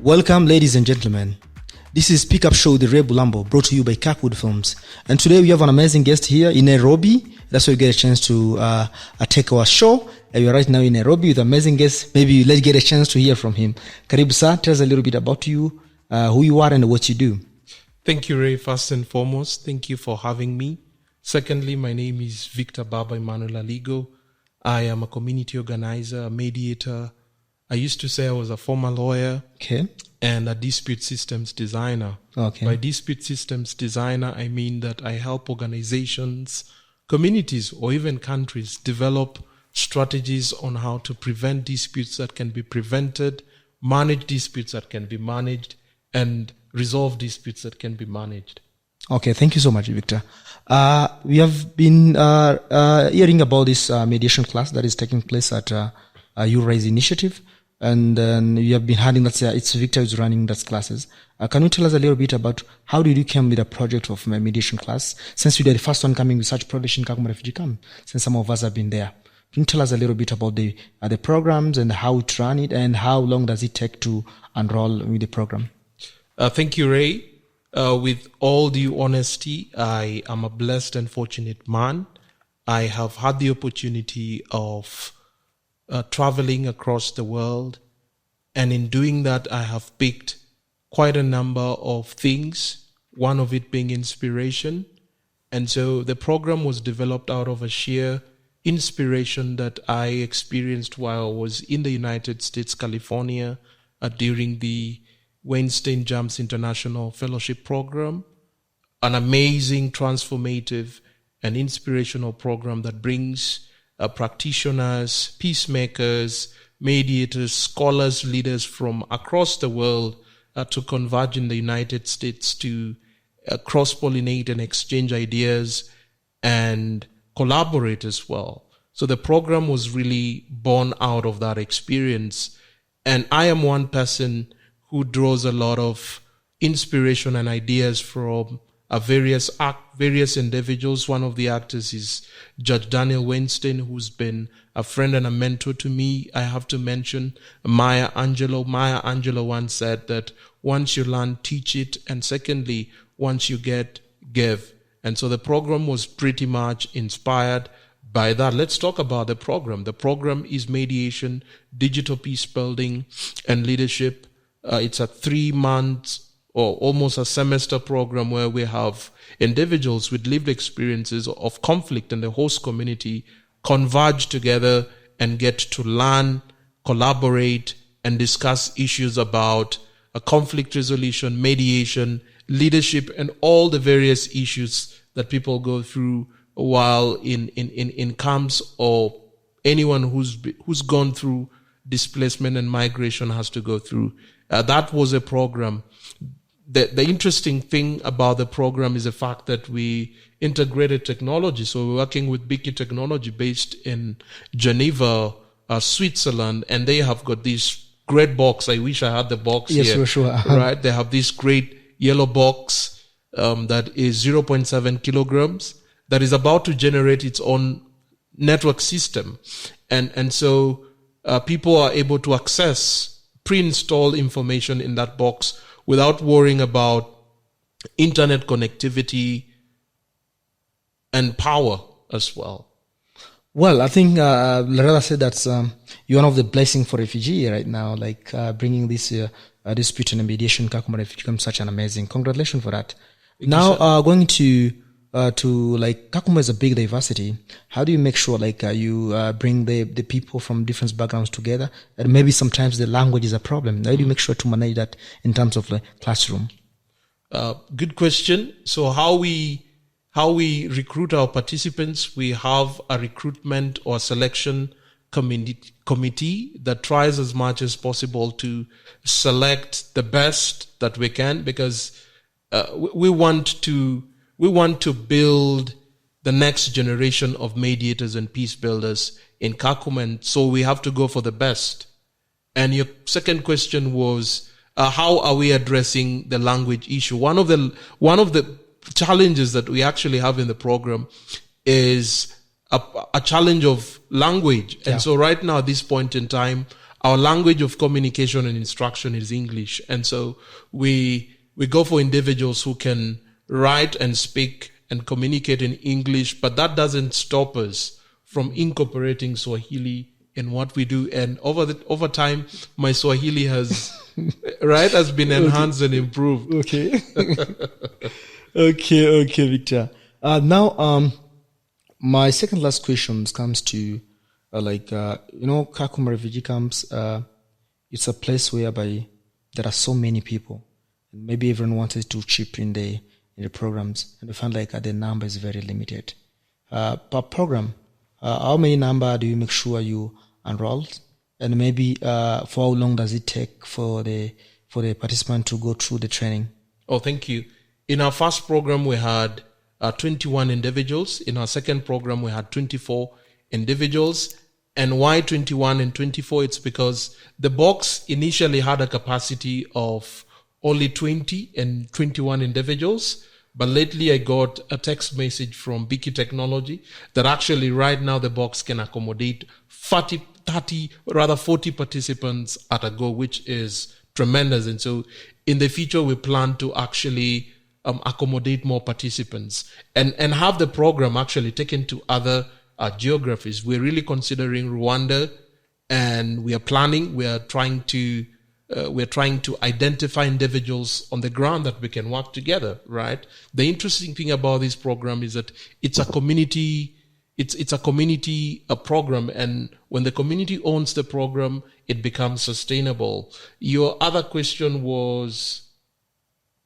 Welcome, ladies and gentlemen. This is Pickup Show, the Ray Bulambo, brought to you by Kakwood Films. And today we have an amazing guest here in Nairobi. That's why we get a chance to take our show. We are right now in Nairobi with amazing guests. Maybe let's get a chance to hear from him. Karibu sir, tell us a little bit about you, who you are and what you do. Thank you, Ray. First and foremost, thank you for having me. Secondly, my name is Victor Baba Emmanuel Aligo. I am a community organizer, a mediator. I used to say I was a former lawyer. Okay. And a dispute systems designer. Okay. By dispute systems designer, I mean that I help organizations, communities, or even countries develop strategies on how to prevent disputes that can be prevented, manage disputes that can be managed, and resolve disputes that can be managed. Okay, thank you so much, Victor. We have been hearing about this mediation class that is taking place at You Rise Initiative. And then you have been having, it's Victor who's running those classes. Can you tell us a little bit about how did you come with a project of a mediation class? Since you are the first one coming with such project in Kakuma Refugee Camp, since some of us have been there. Can you tell us a little bit about the programs and how to run it and how long does it take to enroll with the program? Thank you, Ray. With all due honesty, I am a blessed and fortunate man. I have had the opportunity of traveling across the world. And in doing that, I have picked quite a number of things, one of it being inspiration. And so the program was developed out of a sheer inspiration that I experienced while I was in the United States, California, during the Weinstein International Fellowship Program, an amazing, transformative, and inspirational program that brings practitioners, peacemakers, mediators, scholars, leaders from across the world to converge in the United States to cross-pollinate and exchange ideas and collaborate as well. So the program was really born out of that experience. And I am one person who draws a lot of inspiration and ideas from various individuals. One of the actors is Judge Daniel Weinstein, who's been a friend and a mentor to me. I have to mention Maya Angelou. Maya Angelou once said that once you learn, teach it. And secondly, once you get, give. And so the program was pretty much inspired by that. Let's talk about the program. The program is Mediation, Digital Peace Building, and Leadership. It's a 3 months or almost a semester program where we have individuals with lived experiences of conflict and the host community converge together and get to learn, collaborate, and discuss issues about conflict resolution, mediation, leadership, and all the various issues that people go through while in camps, or anyone who's gone through displacement and migration has to go through. That was a program. The interesting thing about the program is the fact that we integrated technology. So we're working with Biki Technology based in Geneva, Switzerland, and they have got this great box. I wish I had the box here. Yes, for sure. Right? They have this great yellow box that is 0.7 kilograms that is about to generate its own network system. And so people are able to access pre-installed information in that box without worrying about internet connectivity and power as well. Well, I think Loretta said that's you're one of the blessing for refugee right now, like bringing this dispute and mediation Kakuma Refugee Camp, such an amazing. Congratulations for that. Now, going to like Kakuma is a big diversity. How do you make sure like you bring the people from different backgrounds together? And maybe sometimes the language is a problem. How do you make sure to manage that in terms of the classroom? Good question. So how we recruit our participants, we have a recruitment or selection committee that tries as much as possible to select the best that we can, because we want to build the next generation of mediators and peace builders in Kakuma, and so we have to go for the best. And your second question was, how are we addressing the language issue? One of the challenges that we actually have in the program is a challenge of language. And so right now, at this point in time, our language of communication and instruction is English. And so we go for individuals who can write and speak and communicate in English, but that doesn't stop us from incorporating Swahili in what we do. And over time, my Swahili has been enhanced and improved. Okay. Okay, Victor. Now, my second last question comes to, Kakuma Refugee Camps, it's a place whereby there are so many people. And maybe everyone wanted to chip in the programs, and we found the number is very limited. Per program, how many number do you make sure you enroll? And maybe for how long does it take for the participant to go through the training? Oh, thank you. In our first program, we had 21 individuals. In our second program, we had 24 individuals. And why 21 and 24? It's because the box initially had a capacity of only 20 and 21 individuals. But lately I got a text message from Biki Technology that actually right now the box can accommodate 40 participants at a go, which is tremendous. And so in the future, we plan to actually accommodate more participants and have the program actually taken to other geographies. We're really considering Rwanda, and we are trying to identify individuals on the ground that we can work together, right? The interesting thing about this program is that it's a community program, and when the community owns the program, it becomes sustainable. Your other question was,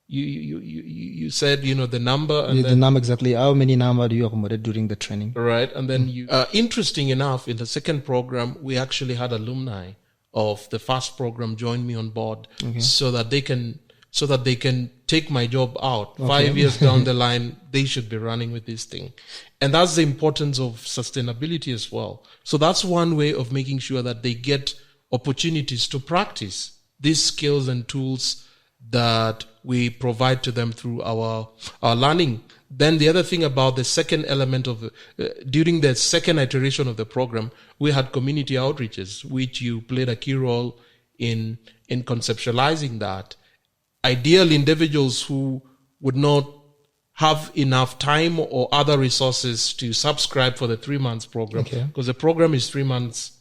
you said, the number. And the number exactly. How many number do you accommodate during the training? Right. And then interesting enough, in the second program, we actually had alumni of the first program join me on board, so that they can take my job out. Okay. 5 years down the line, they should be running with this thing. And that's the importance of sustainability as well. So that's one way of making sure that they get opportunities to practice these skills and tools that we provide to them through our learning. Then the other thing about the second element of during the second iteration of the program, we had community outreaches, which you played a key role in conceptualizing that. Ideally, individuals who would not have enough time or other resources to subscribe for the 3 months program, because the program is 3 months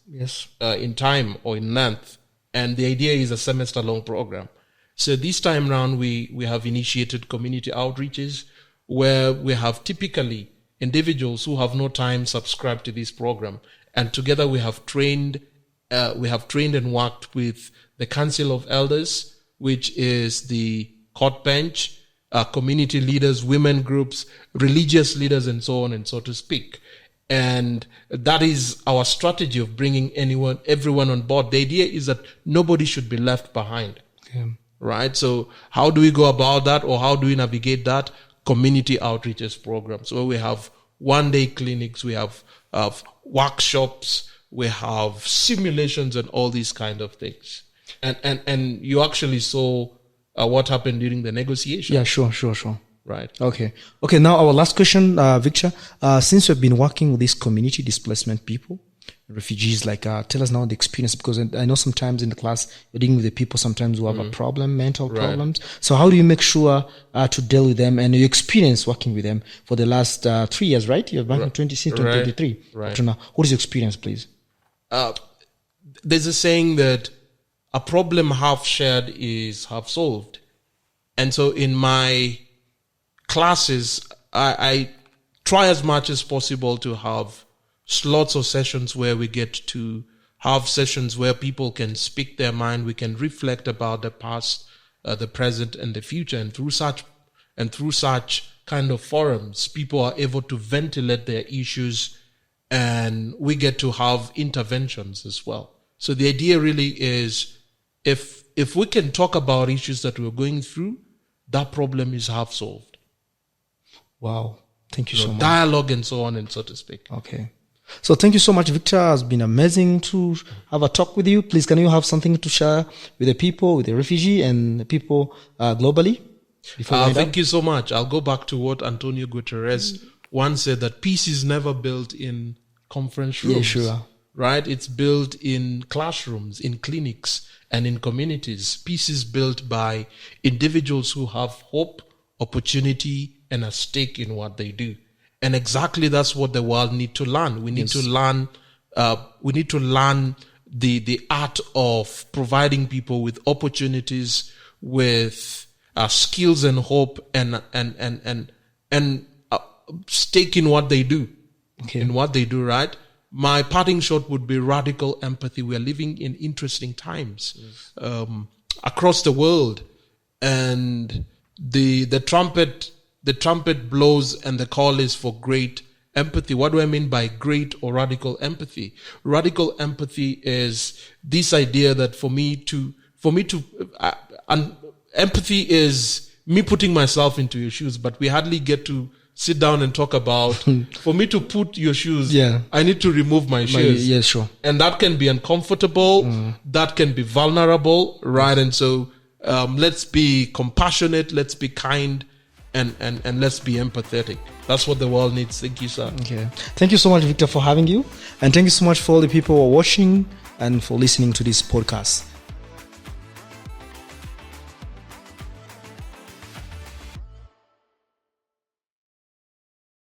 in time or in length, and the idea is a semester-long program. So this time round, we have initiated community outreaches where we have typically individuals who have no time subscribed to this program, and together we have trained and worked with the Council of Elders, which is the court bench, community leaders, women groups, religious leaders, and so on and so to speak. And that is our strategy of bringing everyone on board. The idea is that nobody should be left behind. Right? So how do we go about that, or how do we navigate that? Community outreaches programs where we have one-day clinics, we have workshops, we have simulations and all these kind of things. And you actually saw what happened during the negotiation. Yeah, sure. Right. Okay. Now our last question, Victor. Since we've been working with these community displacement people, refugees, tell us now the experience, because I know sometimes in the class you're dealing with the people sometimes who have a problem, mental problems. So how do you make sure to deal with them, and your experience working with them for the last 3 years, right? You're back in 2023. Right. Now, what is your experience, please? There's a saying that a problem half shared is half solved. And so in my classes, I try as much as possible to have slots or sessions where we get to have sessions where people can speak their mind. We can reflect about the past, the present, and the future. And through such kind of forums, people are able to ventilate their issues, and we get to have interventions as well. So the idea really is, if we can talk about issues that we're going through, that problem is half solved. Wow. Thank you so much. Dialogue and so on and so to speak. Okay. So thank you so much, Victor. It's been amazing to have a talk with you. Please, can you have something to share with the people, with the refugee and the people globally? Thank you so much. I'll go back to what Antonio Guterres once said, that peace is never built in conference rooms. Yeah, sure. right? It's built in classrooms, in clinics, and in communities. Peace is built by individuals who have hope, opportunity, and a stake in what they do. And exactly that's what the world need to learn. We need to learn. We need to learn the art of providing people with opportunities, with skills and hope, and stake in what they do. In what they do, right? My parting shot would be radical empathy. We are living in interesting times across the world, and the trumpet blows, and the call is for great empathy. What do I mean by great or radical empathy? Radical empathy is this idea that empathy is me putting myself into your shoes, but we hardly get to sit down and talk about, for me to put your shoes, I need to remove my shoes. Yes, sure. And that can be uncomfortable. That can be vulnerable, right? And so, let's be compassionate. Let's be kind. And let's be empathetic. That's what the world needs. Thank you, sir. Okay. Thank you so much, Victor, for having you. And thank you so much for all the people who are watching and for listening to this podcast.